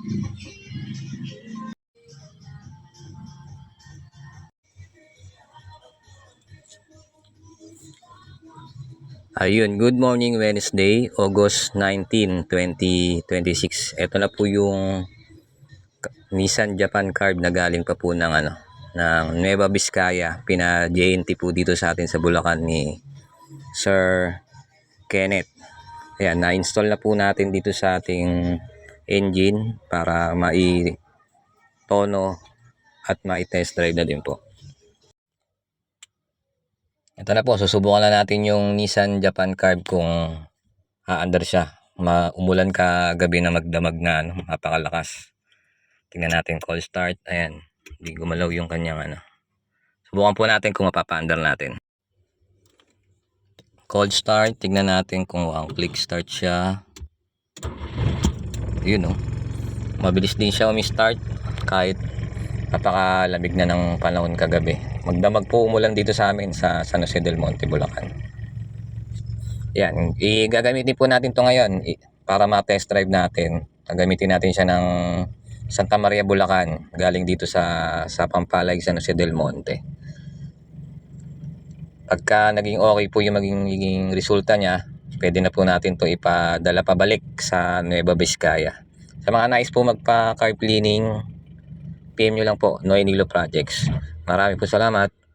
Ayun, good morning Wednesday, August 19, 2026. Ito na po yung Nissan Japan Carb na galing pa po ng Nueva Vizcaya. Pina-JNT po dito sa atin sa Bulacan ni Sir Kenneth. Ayan, na-install na po natin dito sa ating engine para mai-tono at mai-test drive na din po. Ito na po, susubukan na natin yung Nissan Japan Carb kung aandar siya. Umulan kagabi na magdamag na, napakalakas. Tingnan natin call start. Ayan, hindi gumalaw yung kanyang Subukan po natin kung mapapaandar natin. Cold start, tignan natin kung click start siya. Yun mabilis din siya umi-start kahit napakalamig na ng panahon kagabi. Magdamag po umulan dito sa amin sa San Jose del Monte, Bulacan. Yan, gagamitin po natin to ngayon para ma-test drive natin. Gagamitin natin siya ng Santa Maria, Bulacan, galing dito sa Pampalag, San Jose del Monte. Pagka naging okay po yung maging resulta niya, pwede na po natin to ipadala pabalik sa Nueva Vizcaya. Sa mga nais po magpa-carb cleaning, PM nyo lang po, Noy Nilo Projects. Marami po salamat.